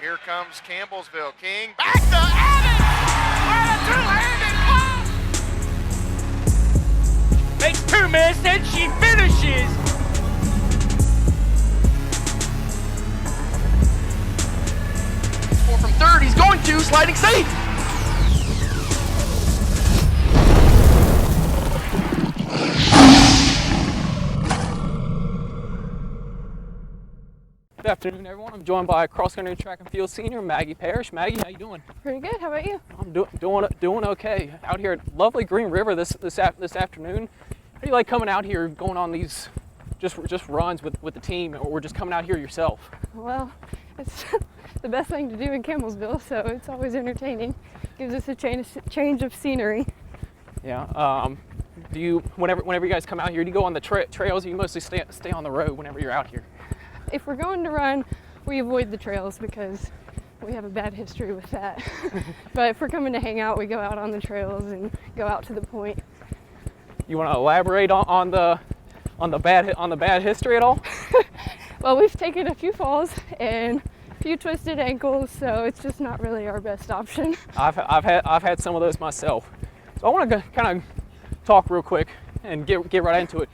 Here comes Campbellsville. King back to Evans! What a two-handed block! Makes 2 minutes and she finishes! Score from third, he's going to, sliding safe! Good afternoon, everyone. I'm joined by cross-country track and field senior Maggie Parrish. Maggie, how you doing? Pretty good. How about you? I'm doing okay. Out here at lovely Green River this afternoon. How do you like coming out here, going on these just runs with the team, or just coming out here yourself? Well, it's the best thing to do in Campbellsville, so it's always entertaining. Gives us a change of scenery. Yeah. Do you whenever you guys come out here, do you go on the trails, or you mostly stay on the road whenever you're out here? If we're going to run, we avoid the trails because we have a bad history with that. But if we're coming to hang out, we go out on the trails and go out to the point. You want to elaborate on the bad history at all? Well, we've taken a few falls and a few twisted ankles, so it's just not really our best option. I've had some of those myself. So I want to kind of talk real quick and get right into it.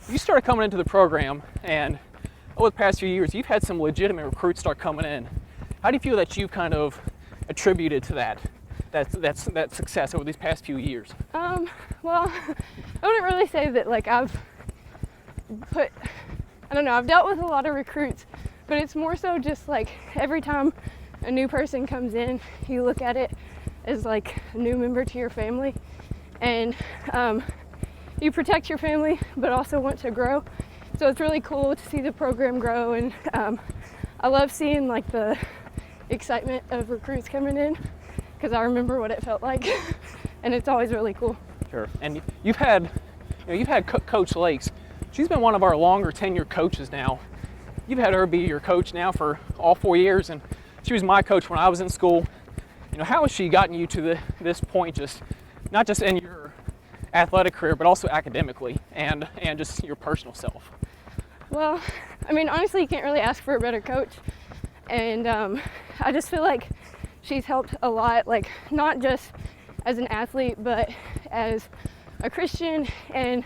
You started coming into the program, and over the past few years, you've had some legitimate recruits start coming in. How do you feel that you've kind of attributed to that success over these past few years? Well, I wouldn't really say that I've dealt with a lot of recruits, but it's more so just every time a new person comes in, you look at it as a new member to your family, and you protect your family, but also want to grow. So it's really cool to see the program grow, and I love seeing the excitement of recruits coming in, because I remember what it felt like, and it's always really cool. Sure. And you've had Coach Lakes. She's been one of our longer tenure coaches now. You've had her be your coach now for all 4 years, and she was my coach when I was in school. How has she gotten you to this point, not just in your athletic career, but also academically and just your personal self? Well, honestly, you can't really ask for a better coach, and I just feel like she's helped a lot, not just as an athlete, but as a Christian, and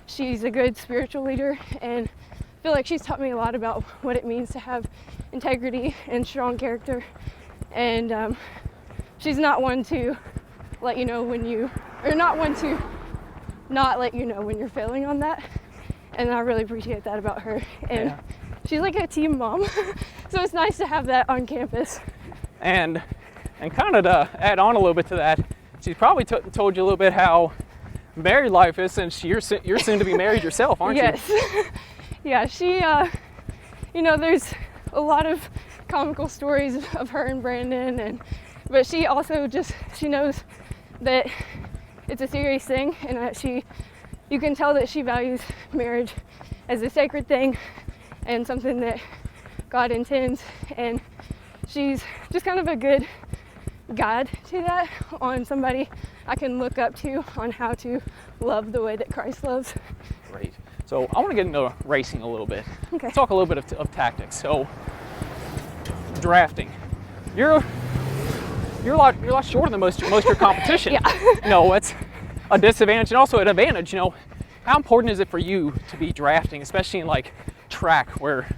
she's a good spiritual leader, and I feel like she's taught me a lot about what it means to have integrity and strong character, and she's not one to let you know not one to not let you know when you're failing on that. And I really appreciate that about her. And yeah. She's like a team mom, so it's nice to have that on campus. And kind of to add on a little bit to that, she's probably told you a little bit how married life is, since you're soon to be married yourself, aren't yes. you? Yeah, she, there's a lot of comical stories of her and Brandon, but she also she knows that it's a serious thing, and that you can tell that she values marriage as a sacred thing and something that God intends, and she's just kind of a good guide to that, on somebody I can look up to on how to love the way that Christ loves. Great. So I want to get into racing a little bit. Okay. Talk a little bit of tactics. So drafting. You're a lot shorter than most of your competition. Yeah. It's a disadvantage and also an advantage. How important is it for you to be drafting, especially in track where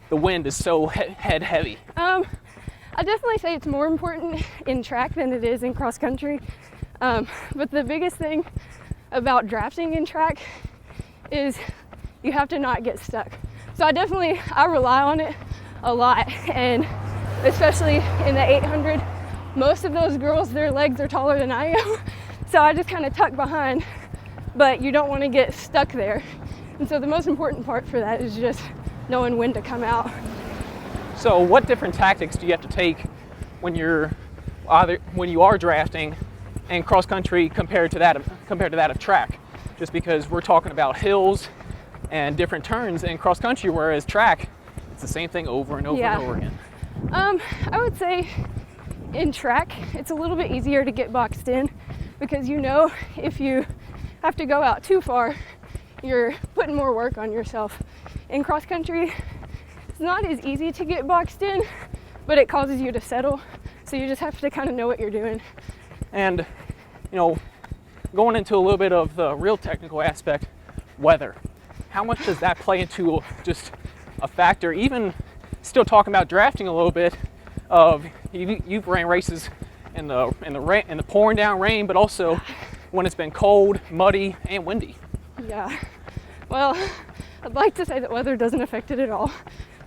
the wind is so head heavy? I definitely say it's more important in track than it is in cross country. But the biggest thing about drafting in track is you have to not get stuck. So I rely on it a lot, and especially in the 800, most of those girls, their legs are taller than I am. So I just kind of tuck behind, but you don't want to get stuck there. And so the most important part for that is just knowing when to come out. So what different tactics do you have to take when you are drafting and cross country compared to that of track? Just because we're talking about hills and different turns in cross country, whereas track, it's the same thing over and over and over again. I would say in track, it's a little bit easier to get boxed in, because if you have to go out too far, you're putting more work on yourself. In cross country, it's not as easy to get boxed in, but it causes you to settle. So you just have to kind of know what you're doing. And, you know, going into a little bit of the real technical aspect, weather. How much does that play into just a factor? Even still talking about drafting a little bit of, you've ran races in the pouring down rain, but also when it's been cold, muddy, and windy. Yeah. Well, I'd like to say that weather doesn't affect it at all,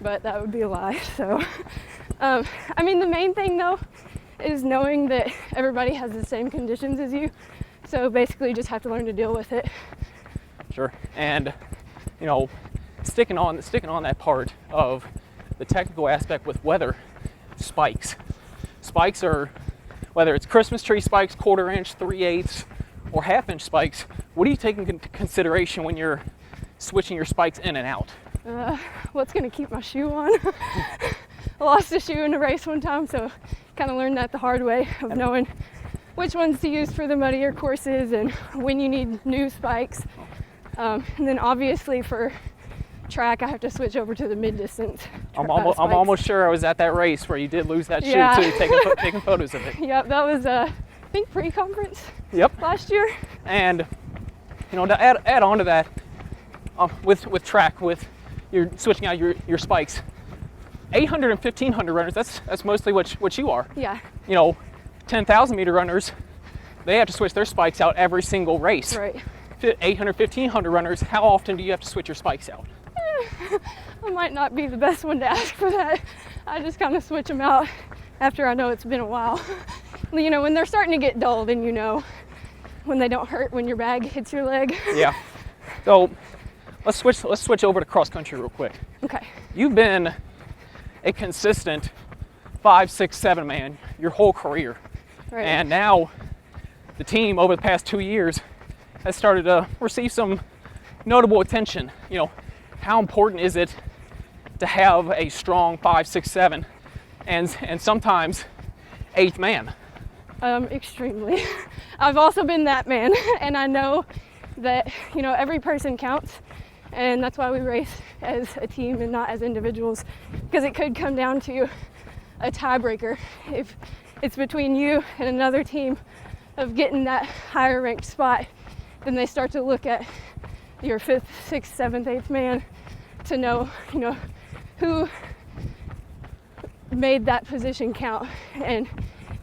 but that would be a lie. So, I mean, the main thing though is knowing that everybody has the same conditions as you. So basically, you just have to learn to deal with it. Sure. And, you know, sticking on that part of the technical aspect with weather, spikes. Spikes are, whether it's Christmas tree spikes, 1/4 inch, 3/8, or 1/2 inch spikes. What do you take into consideration when you're switching your spikes in and out? What's going to keep my shoe on? I lost a shoe in a race one time, so kind of learned that the hard way of knowing which ones to use for the muddier courses and when you need new spikes. And then obviously for track, I have to switch over to the mid-distance. I'm almost sure I was at that race where you did lose that shoe too, taking photos of it. Yep, that was I think pre-conference. Yep. Last year. And you know, to add on to that, with track, with you're switching out your spikes, 800 and 1500 runners. That's mostly what you are. Yeah. You know, 10,000 meter runners, they have to switch their spikes out every single race. Right. 800, 1500 runners. How often do you have to switch your spikes out? I might not be the best one to ask for that. I just kind of switch them out after I know it's been a while. You know, when they're starting to get dull, then you know when they don't hurt when your bag hits your leg. Yeah. So let's switch over to cross country real quick. Okay. You've been a consistent 5, 6, 7 man your whole career. Right. And now the team over the past 2 years has started to receive some notable attention. You know, how important is it to have a strong 5, 6, 7 and sometimes 8th man? Extremely. I've also been that man, and I know that, you know, every person counts, and that's why we race as a team and not as individuals, because it could come down to a tiebreaker if it's between you and another team of getting that higher ranked spot. Then they start to look at your 5th, 6th, 7th, 8th man to know, you know, who made that position count. And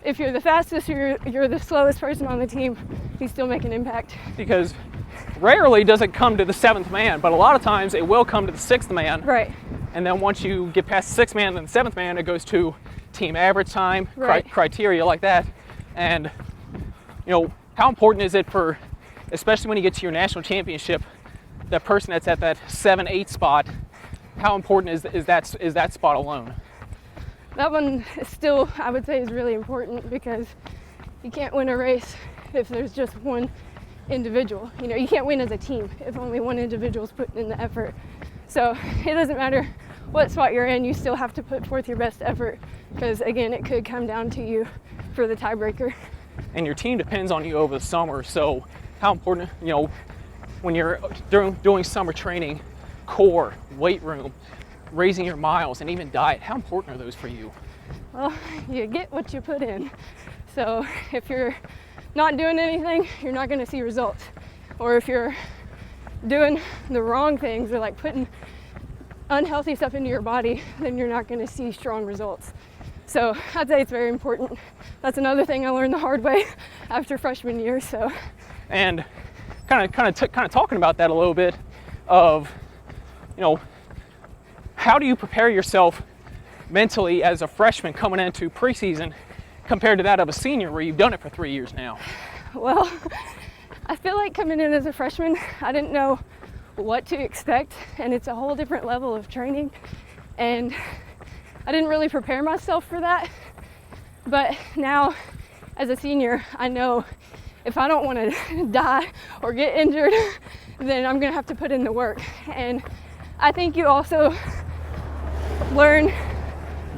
if you're the fastest or you're the slowest person on the team, you still make an impact. Because rarely does it come to the 7th man, but a lot of times it will come to the 6th man. Right. And then once you get past the 6th man and the 7th man, it goes to team average time, right. criteria like that. And, you know, how important is it for, especially when you get to your national championship, that person that's at that 7, 8 spot, how important is that spot alone? That one is still, I would say, is really important, because you can't win a race if there's just one individual. You know, you can't win as a team if only one individual is putting in the effort. So it doesn't matter what spot you're in, you still have to put forth your best effort, because again, it could come down to you for the tiebreaker. And your team depends on you over the summer, so how important, you know, when you're doing summer training, core, weight room, raising your miles, and even diet, how important are those for you? Well, you get what you put in. So if you're not doing anything, you're not going to see results. Or if you're doing the wrong things, or like putting unhealthy stuff into your body, then you're not going to see strong results. So I'd say it's very important. That's another thing I learned the hard way after freshman year. So, and kind of talking about that a little bit of, you know, how do you prepare yourself mentally as a freshman coming into preseason compared to that of a senior where you've done it for 3 years now? Well, I feel like coming in as a freshman, I didn't know what to expect, and it's a whole different level of training, and I didn't really prepare myself for that. But now as a senior, I know if I don't want to die or get injured, then I'm gonna have to put in the work. And I think you also learn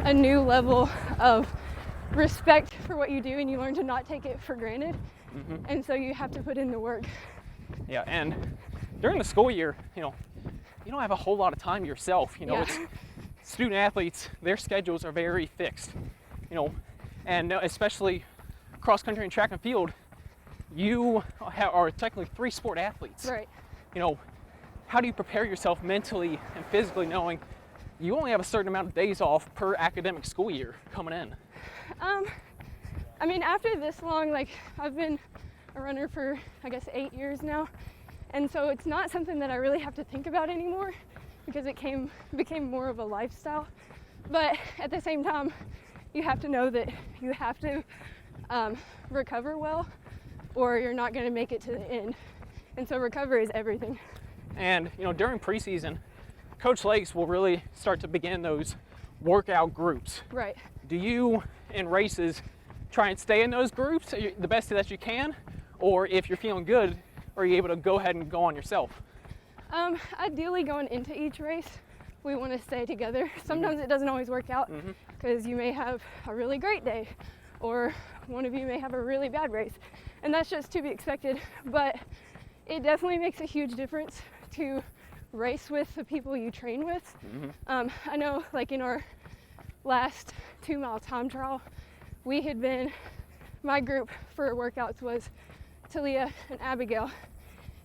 a new level of respect for what you do, and you learn to not take it for granted. Mm-hmm. And so you have to put in the work. Yeah, and during the school year, you know, you don't have a whole lot of time to yourself. You know, yeah. it's student athletes, their schedules are very fixed, and especially cross country and track and field, you are technically 3-sport athletes. Right. How do you prepare yourself mentally and physically knowing you only have a certain amount of days off per academic school year coming in? I mean, after this long, like, I've been a runner for, I guess, 8 years now. And so it's not something that I really have to think about anymore because it became more of a lifestyle. But at the same time, you have to know that you have to recover well or you're not going to make it to the end. And so recovery is everything. And, during preseason, Coach Lakes will really start to begin those workout groups. Right. Do you, in races, try and stay in those groups the best that you can? Or if you're feeling good, are you able to go ahead and go on yourself? Ideally, going into each race, we want to stay together. Sometimes it doesn't always work out because you may have a really great day or one of you may have a really bad race. And that's just to be expected. But it definitely makes a huge difference to race with the people you train with. I know, like, in our last 2-mile time trial, my group for workouts was Talia and Abigail,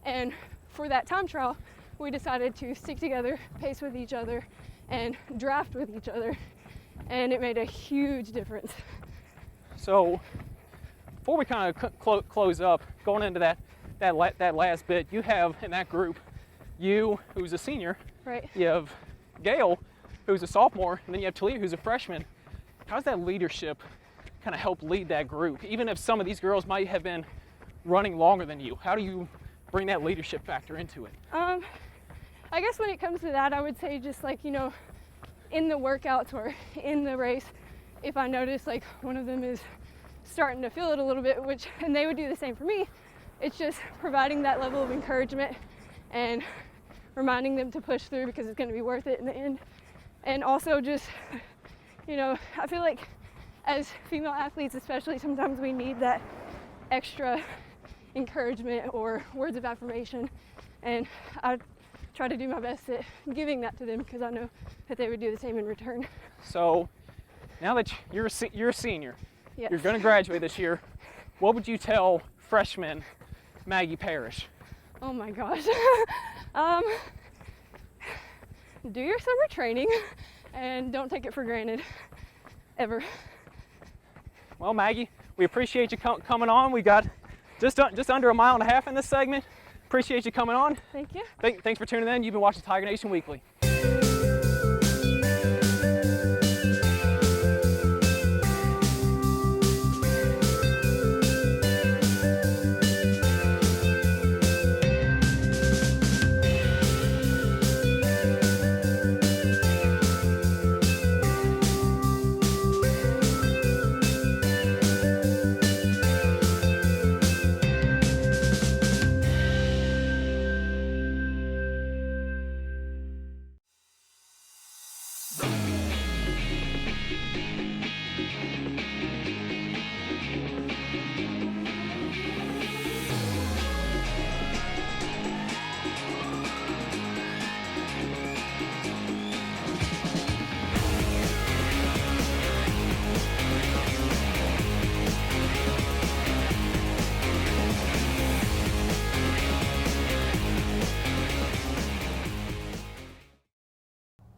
and for that time trial we decided to stick together, pace with each other, and draft with each other, and it made a huge difference. So before we kind of close up, going into that last bit, you have in that group you, who's a senior, Right. You have Gail, who's a sophomore, and then you have Talia, who's a freshman. How's that leadership kind of help lead that group? Even if some of these girls might have been running longer than you, how do you bring that leadership factor into it? I guess when it comes to that, I would say just like, in the workouts or in the race, if I notice like one of them is starting to feel it a little bit, and they would do the same for me, it's just providing that level of encouragement and reminding them to push through because it's going to be worth it in the end. And also just, I feel like as female athletes especially, sometimes we need that extra encouragement or words of affirmation, and I try to do my best at giving that to them because I know that they would do the same in return. So now that you're a senior, Yes. you're going to graduate this year, what would you tell freshman Maggie Parrish? Oh my gosh. Do your summer training and don't take it for granted, ever. Well, Maggie, we appreciate you coming on. We got just under 1.5 miles in this segment. Appreciate you coming on. Thank you. Thanks for tuning in. You've been watching Tiger Nation Weekly.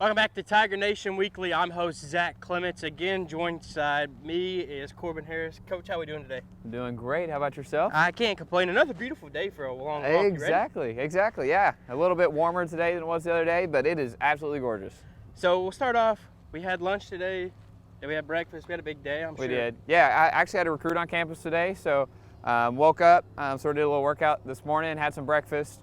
Welcome back to Tiger Nation Weekly. I'm host Zach Clements. Again, joined beside me is Corbin Harris. Coach, how are we doing today? Doing great. How about yourself? I can't complain. Another beautiful day for a long walk. You ready? Exactly. Yeah, a little bit warmer today than it was the other day, but it is absolutely gorgeous. So we'll start off. We had lunch today. Then we had breakfast. We had a big day, I'm sure. We did. Yeah, I actually had a recruit on campus today, so woke up, sort of did a little workout this morning, had some breakfast.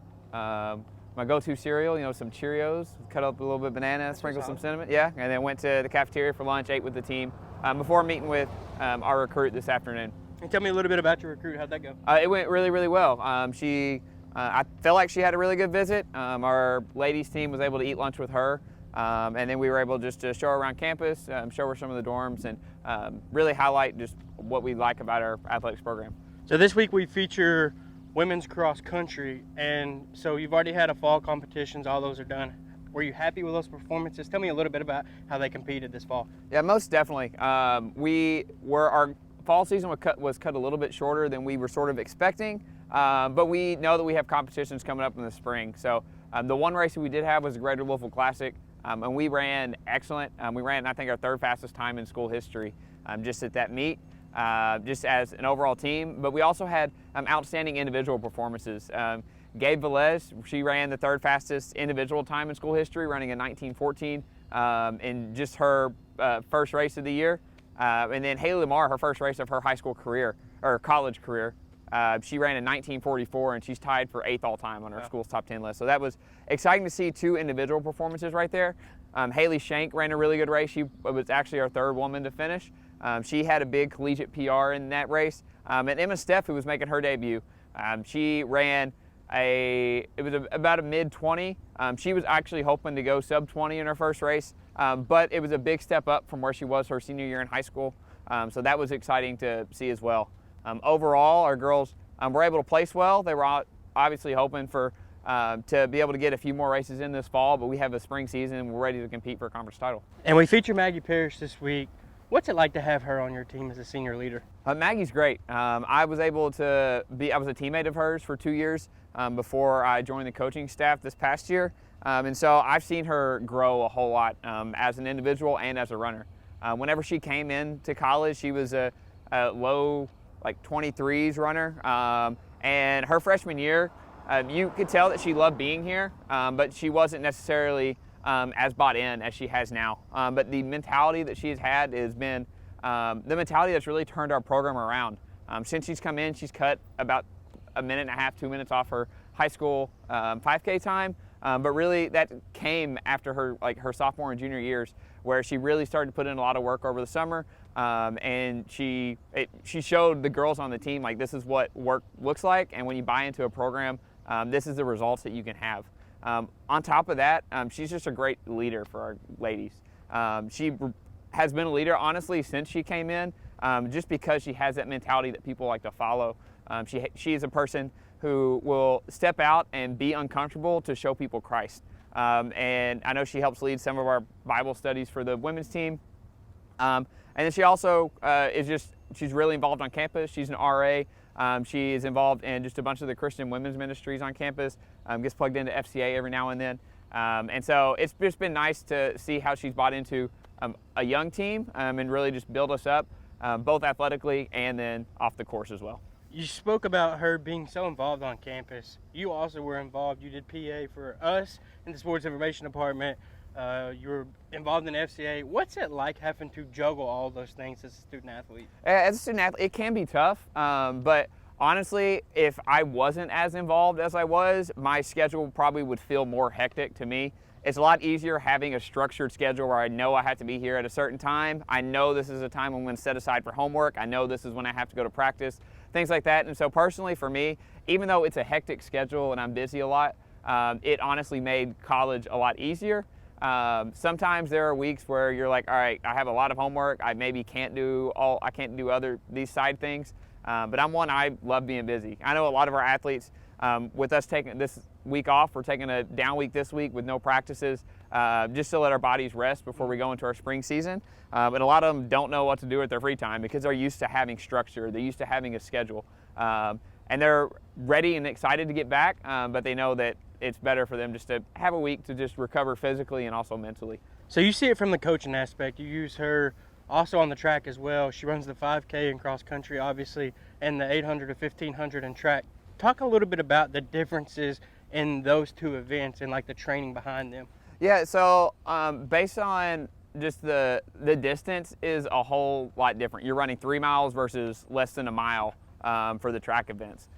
My go-to cereal, some Cheerios, cut up a little bit of banana, sprinkled some cinnamon. Yeah, and then went to the cafeteria for lunch, ate with the team before meeting with our recruit this afternoon. And tell me a little bit about your recruit. How'd that go? It went really, really well. I felt like she had a really good visit. Our ladies team was able to eat lunch with her, and then we were able just to show her around campus, show her some of the dorms, and really highlight just what we like about our athletics program. So this week we feature women's cross country, and so you've already had a fall competitions. All those are done. Were you happy with those performances? Tell me a little bit about how they competed this fall. Yeah, most definitely. Our fall season was cut a little bit shorter than we were sort of expecting, but we know that we have competitions coming up in the spring. So the one race that we did have was the Greater Louisville Classic, and we ran excellent. We ran, I think, our third fastest time in school history just at that meet, just as an overall team. But we also had outstanding individual performances. Gabe Velez, she ran the third fastest individual time in school history, running a 19:14 in just her first race of the year. And then Haley Lamar, her first race of her high school career, or college career, she ran a 19:44, and she's tied for 8th all-time on our school's top 10 list. So that was exciting to see 2 individual performances right there. Haley Shank ran a really good race. She was actually our 3rd woman to finish. She had a big collegiate PR in that race. And Emma Steff, who was making her debut, she ran about a mid-20. She was actually hoping to go sub-20 in her first race, but it was a big step up from where she was her senior year in high school. So that was exciting to see as well. Overall, our girls were able to place well. They were obviously hoping for to be able to get a few more races in this fall, but we have a spring season and we're ready to compete for a conference title. And we feature Maggie Parrish this week. What's it like to have her on your team as a senior leader? Maggie's great. I was a teammate of hers for 2 years before I joined the coaching staff this past year. And so I've seen her grow a whole lot as an individual and as a runner. Whenever she came into college, she was a low, like 23s runner. And her freshman year, you could tell that she loved being here, but she wasn't necessarily as bought in as she has now. But the mentality that she's had has been the mentality that's really turned our program around. Since she's come in, she's cut about a minute and a half, 2 minutes off her high school 5K time. But really that came after her sophomore and junior years, where she really started to put in a lot of work over the summer. And she showed the girls on the team, like, this is what work looks like. And when you buy into a program, this is the results that you can have. On top of that, she's just a great leader for our ladies. She has been a leader, honestly, since she came in, just because she has that mentality that people like to follow. She is a person who will step out and be uncomfortable to show people Christ. And I know she helps lead some of our Bible studies for the women's team. And then she also she's really involved on campus. She's an RA. She is involved in just a bunch of the Christian women's ministries on campus, gets plugged into FCA every now and then. And so it's just been nice to see how she's bought into a young team and really just build us up, both athletically and then off the course as well. You spoke about her being so involved on campus. You also were involved. You did PA for us in the sports information department. You were involved in FCA. What's it like having to juggle all those things as a student athlete? As a student athlete, it can be tough, but honestly, if I wasn't as involved as I was, my schedule probably would feel more hectic to me. It's a lot easier having a structured schedule where I know I have to be here at a certain time. I know this is a time I'm going to set aside for homework. I know this is when I have to go to practice, things like that. And so personally for me, even though it's a hectic schedule and I'm busy a lot, it honestly made college a lot easier. Sometimes there are weeks where you're like, all right, I have a lot of homework. I maybe can't do these side things. But I love being busy. I know a lot of our athletes, with us taking this week off, we're taking a down week this week with no practices, just to let our bodies rest before we go into our spring season. But a lot of them don't know what to do with their free time because they're used to having structure. They're used to having a schedule. And they're ready and excited to get back, but they know that it's better for them just to have a week to just recover physically and also mentally. So you see it from the coaching aspect. You use her also on the track as well. She runs the 5K in cross country, obviously, and the 800 to 1500 in track. Talk a little bit about the differences in those two events and like the training behind them. Yeah, so based on just the distance is a whole lot different. You're running 3 miles versus less than a mile for the track events.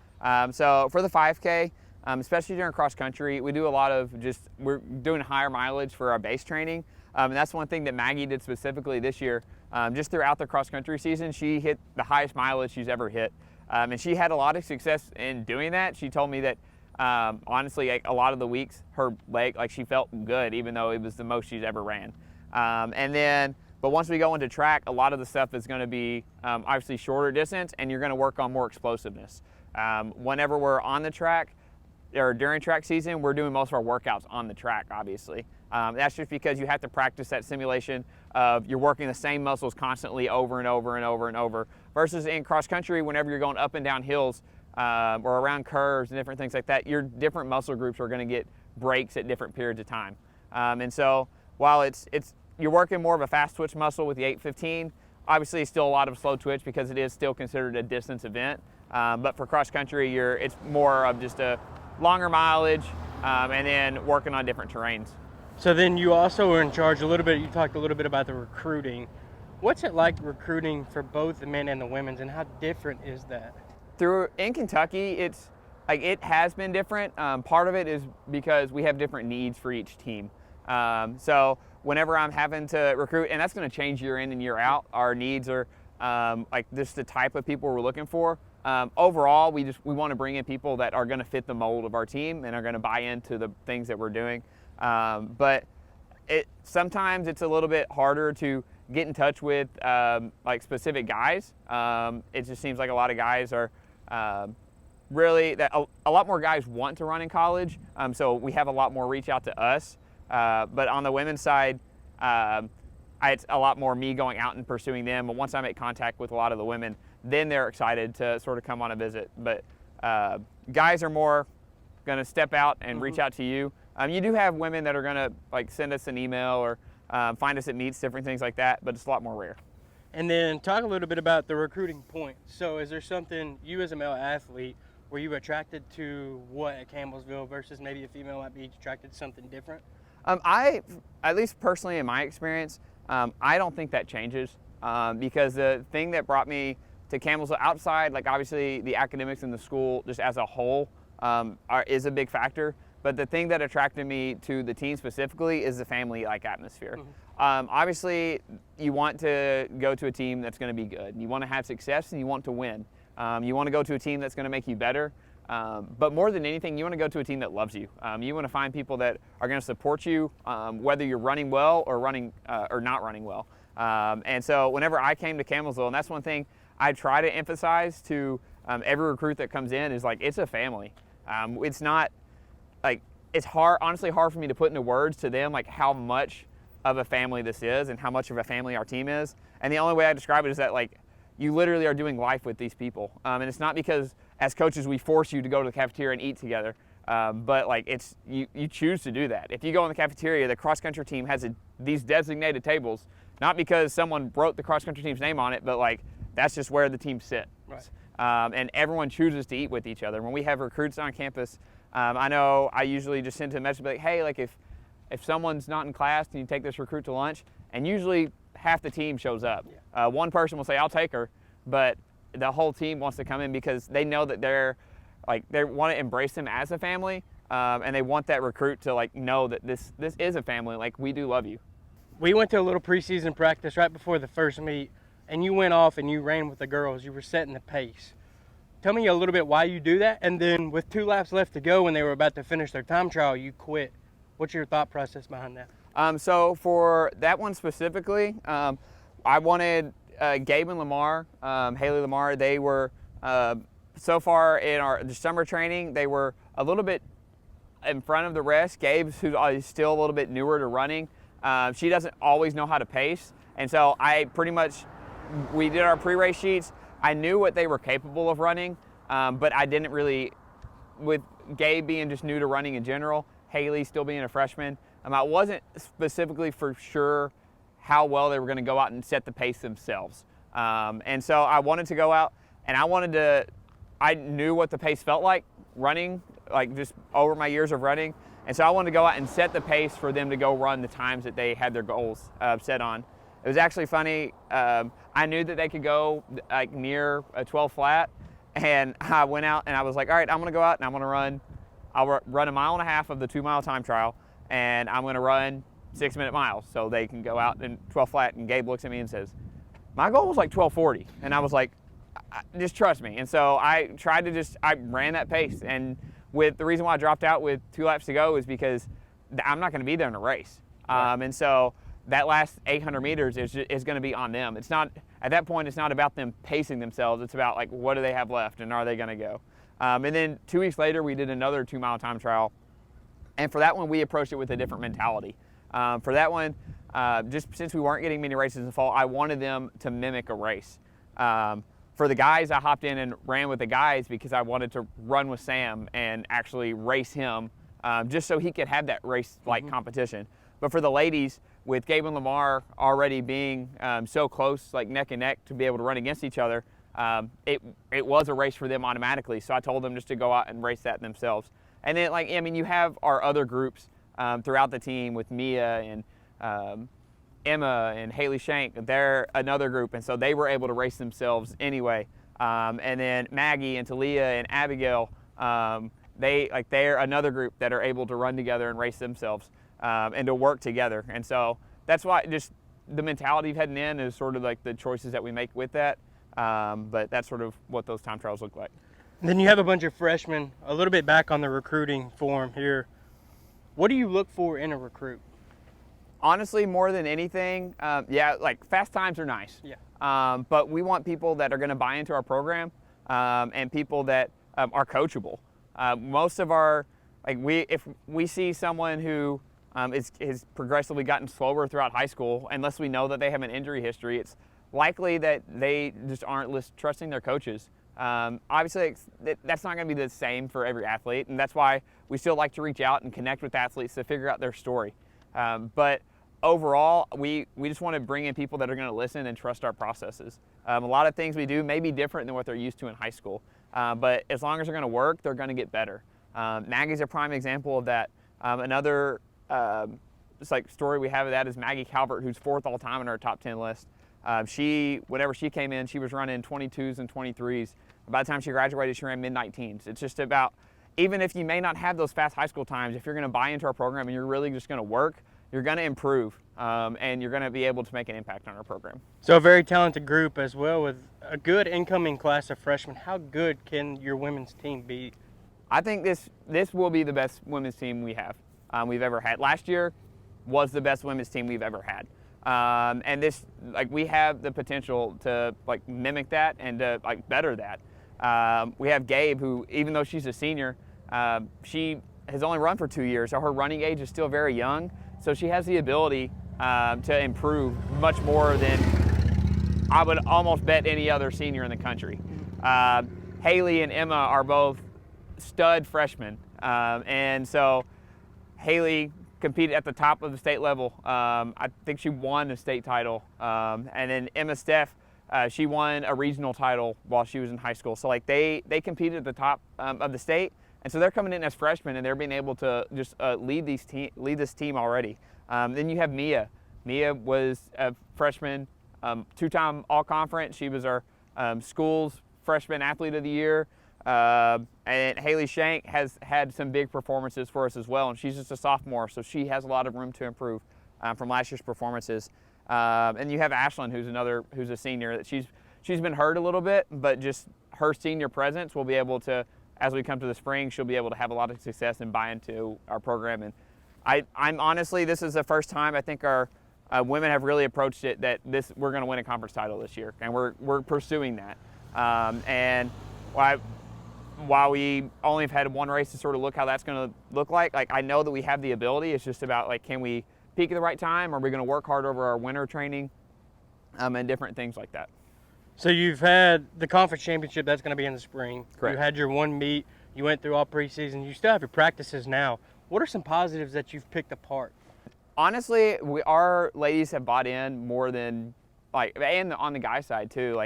So for the 5K, especially during cross country, we do a lot of we're doing higher mileage for our base training. And that's one thing that Maggie did specifically this year. Just throughout the cross country season, she hit the highest mileage she's ever hit. And she had a lot of success in doing that. She told me that honestly, like, a lot of the weeks, her leg, like, she felt good, even though it was the most she's ever ran. But once we go into track, a lot of the stuff is going to be obviously shorter distance, and you're going to work on more explosiveness. Whenever we're on the track, or during track season, we're doing most of our workouts on the track, obviously. That's just because you have to practice that simulation of you're working the same muscles constantly over and over and over and over, versus in cross country, whenever you're going up and down hills or around curves and different things like that, your different muscle groups are going to get breaks at different periods of time. And so while you're working more of a fast twitch muscle with the 815, obviously still a lot of slow twitch because it is still considered a distance event. But for cross country, it's more of just a longer mileage and then working on different terrains. So then you also are in charge a little bit, you talked a little bit about the recruiting. What's it like recruiting for both the men and the women's, and how different is that? In Kentucky, it has been different. Part of it is because we have different needs for each team. So whenever I'm having to recruit, and that's going to change year in and year out, our needs are like just the type of people we're looking for. Overall, we want to bring in people that are going to fit the mold of our team and are going to buy into the things that we're doing. But sometimes it's a little bit harder to get in touch with like specific guys. It just seems like a lot of guys are really that a lot more guys want to run in college. So we have a lot more reach out to us. But on the women's side, it's a lot more me going out and pursuing them. But once I make contact with a lot of the women, then they're excited to sort of come on a visit. But guys are more going to step out and reach out to you. You do have women that are going to like send us an email or find us at meets, different things like that, but it's a lot more rare. And then talk a little bit about the recruiting point. So is there something, you as a male athlete, were you attracted to what at Campbellsville versus maybe a female might be attracted to something different? At least personally in my experience, I don't think that changes because the thing that brought me to Campbellsville outside, like obviously the academics in the school just as a whole is a big factor. But the thing that attracted me to the team specifically is the family-like atmosphere. Obviously, you want to go to a team that's going to be good. You want to have success and you want to win. You want to go to a team that's going to make you better. But more than anything, you want to go to a team that loves you. You want to find people that are going to support you, whether you're running well or not running well. And so whenever I came to Campbellsville, and that's one thing I try to emphasize to every recruit that comes in is like, it's a family. It's not like, it's honestly hard for me to put into words to them like how much of a family this is and how much of a family our team is. And the only way I describe it is that like you literally are doing life with these people. And it's not because as coaches we force you to go to the cafeteria and eat together, but like you choose to do that. If you go in the cafeteria, the cross country team has these designated tables, not because someone wrote the cross country team's name on it, but like that's just where the team sit. Right. And everyone chooses to eat with each other. When we have recruits on campus, I know I usually just send to a message like, hey, like if someone's not in class, can you take this recruit to lunch? And usually half the team shows up. Yeah. One person will say, I'll take her, but the whole team wants to come in because they know that they want to embrace them as a family, and they want that recruit to like know that this is a family, like we do love you. We went to a little preseason practice right before the first meet, and you went off and you ran with the girls. You were setting the pace. Tell me a little bit why you do that, and then with 2 laps left to go when they were about to finish their time trial, you quit. What's your thought process behind that? So for that one specifically, I wanted Gabe and Lamar, Haley Lamar, they were, so far in the summer training, they were a little bit in front of the rest. Gabe, who's still a little bit newer to running, she doesn't always know how to pace. And so we did our pre-race sheets. I knew what they were capable of running, but I didn't really, with Gabe being just new to running in general, Haley still being a freshman, I wasn't specifically for sure how well they were going to go out and set the pace themselves. And so I wanted to go out and I knew what the pace felt like running, like just over my years of running. And so I wanted to go out and set the pace for them to go run the times that they had their goals set on. It was actually funny. I knew that they could go like near a 12 flat, and I went out and I was like, all right, I'm gonna go out and I'm gonna run. I'll run 1.5 miles of the 2-mile time trial, and I'm gonna run 6-minute miles so they can go out in 12 flat. And Gabe looks at me and says, my goal was like 12:40, and I was like, just trust me. And so I ran that pace, and with the reason why I dropped out with 2 laps to go is because I'm not gonna be there in a race. Right. And so that last 800 meters is going to be on them. It's not, at that point, it's not about them pacing themselves. It's about like, what do they have left and are they going to go? And then 2 weeks later, we did another 2-mile time trial. And for that one, we approached it with a different mentality. For that one, just since we weren't getting many races in the fall, I wanted them to mimic a race. For the guys, I hopped in and ran with the guys because I wanted to run with Sam and actually race him, just so he could have that race-like competition. But for the ladies, with Gabe and Lamar already being so close, like neck and neck, to be able to run against each other, it was a race for them automatically. So I told them just to go out and race that themselves. And then, like, I mean, you have our other groups throughout the team with Mia and Emma and Haley Shank. They're another group, and so they were able to race themselves anyway. And then Maggie and Talia and Abigail, they're another group that are able to run together and race themselves and to work together. And so that's why just the mentality of heading in is sort of like the choices that we make with that. But that's sort of what those time trials look like. And then you have a bunch of freshmen, a little bit back on the recruiting form here. What do you look for in a recruit? Honestly, more than anything, like fast times are nice. Yeah. But we want people that are going to buy into our program and people that are coachable. Most of our, if we see someone who has progressively gotten slower throughout high school, unless we know that they have an injury history, it's likely that they just aren't trusting their coaches. Obviously, that's not going to be the same for every athlete, and that's why we still like to reach out and connect with athletes to figure out their story. But overall, we just want to bring in people that are going to listen and trust our processes. A lot of things we do may be different than what they're used to in high school, but as long as they're going to work, they're going to get better. Maggie's a prime example of that. Another story we have of that is Maggie Calvert, who's 4th all time in our top 10 list. Whenever she came in, she was running 22s and 23s. By the time she graduated, she ran mid-19s. It's just about, even if you may not have those fast high school times, if you're going to buy into our program and you're really just going to work, you're going to improve, and you're going to be able to make an impact on our program. So a very talented group as well with a good incoming class of freshmen. How good can your women's team be? I think this will be the best women's team we've ever had. Last year was the best women's team we've ever had. And this, we have the potential to mimic that and to better that. We have Gabe, who, even though she's a senior, she has only run for 2 years, so her running age is still very young. So she has the ability to improve much more than I would almost bet any other senior in the country. Haley and Emma are both stud freshmen, and so Haley competed at the top of the state level. I think she won a state title, and then Emma Steph, she won a regional title while she was in high school. So they competed at the top of the state, and so they're coming in as freshmen and they're being able to just lead this team already. Then you have Mia. Mia was a freshman, 2-time all-conference. She was our school's freshman athlete of the year. And Haley Shank has had some big performances for us as well, and she's just a sophomore, so she has a lot of room to improve from last year's performances. And you have Ashlyn, who's a senior. That she's been hurt a little bit, but just her senior presence will be able to, as we come to the spring, she'll be able to have a lot of success and buy into our program. And I'm honestly, this is the first time I think our women have really approached it that we're going to win a conference title this year, and we're pursuing that. And while we only have had one race to sort of look how that's going to look like I know that we have the ability. It's just about can we peak at the right time? Are we going to work hard over our winter training, and different things like that? So you've had the conference championship that's going to be in the spring. Correct. You had your one meet. You went through all preseason. You still have your practices now. What are some positives that you've picked apart? Honestly, our ladies have bought in more than and on the guy side too.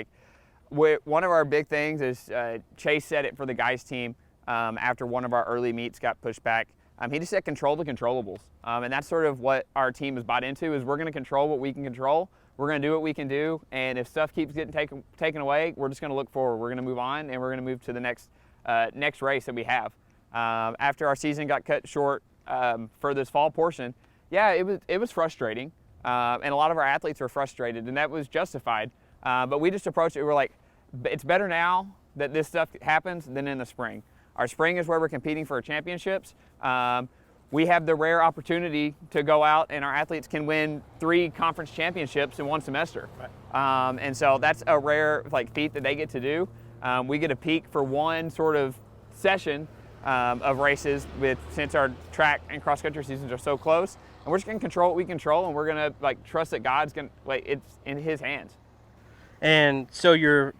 One of our big things is Chase said it for the guys team after one of our early meets got pushed back. He just said control the controllables, and that's sort of what our team has bought into. Is we're going to control what we can control. We're going to do what we can do, and if stuff keeps getting taken away, we're just going to look forward. We're going to move on, and we're going to move to the next race that we have. After our season got cut short for this fall portion, it was frustrating, and a lot of our athletes were frustrated, and that was justified. But we just approached it. We were like, it's better now that this stuff happens than in the spring. Our spring is where we're competing for our championships. We have the rare opportunity to go out and our athletes can win 3 conference championships in one semester. Right. And so that's a rare feat that they get to do. We get a peak for one sort of session of races since our track and cross country seasons are so close. and we're just gonna control what we control, and we're gonna like trust that God's gonna it's in His hands. And so your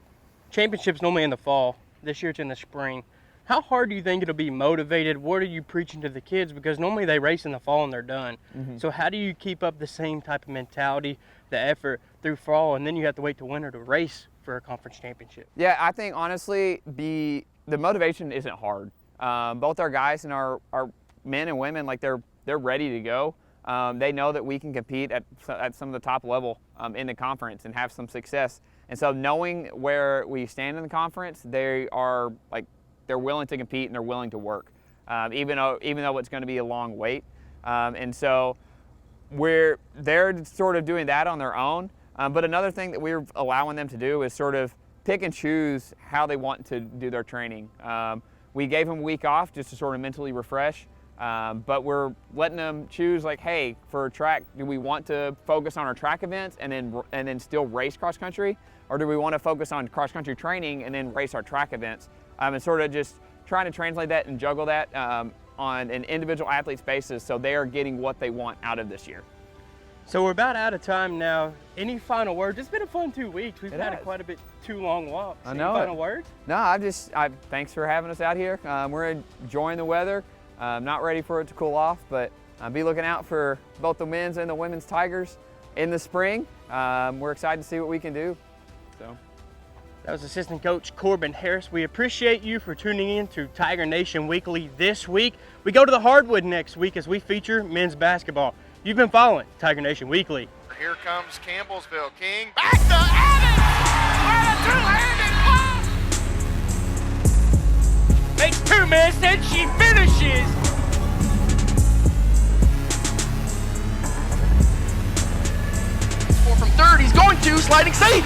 championship's normally in the fall. This year it's in the spring. How hard do you think it'll be motivated? What are you preaching to the kids? Because normally they race in the fall and they're done. So how do you keep up the same type of mentality, the effort through fall, and then you have to wait to winter to race for a conference championship? Yeah, I think honestly the motivation isn't hard. Both our guys and our men and women, like they're ready to go. They know that we can compete at some of the top level in the conference and have some success. And so knowing where we stand in the conference, they're willing to compete and they're willing to work, even though it's going to be a long wait. And so they're sort of doing that on their own. But another thing that we're allowing them to do is sort of pick and choose how they want to do their training. We gave them a week off just to sort of mentally refresh, but we're letting them choose, like, hey, for track, do we want to focus on our track events and then still race cross country, or do we want to focus on cross country training and then race our track events? And sort of just trying to translate that and juggle that on an individual athlete's basis, so they are getting what they want out of this year. So we're about out of time now. Any final words? It's been a fun 2 weeks. We've had quite a bit too long walks. I know. Any final words? No, thanks for having us out here. We're enjoying the weather. Not ready for it to cool off, but be looking out for both the men's and the women's Tigers in the spring. We're excited to see what we can do. So. That was assistant coach Corbin Harris. We appreciate you for tuning in to Tiger Nation Weekly this week. We go to the hardwood next week as we feature men's basketball. You've been following Tiger Nation Weekly. Here comes Campbellsville King. Back to Adams! What a two-handed blow! Makes 2 minutes and she finishes. 4 from third, he's going to, sliding safe.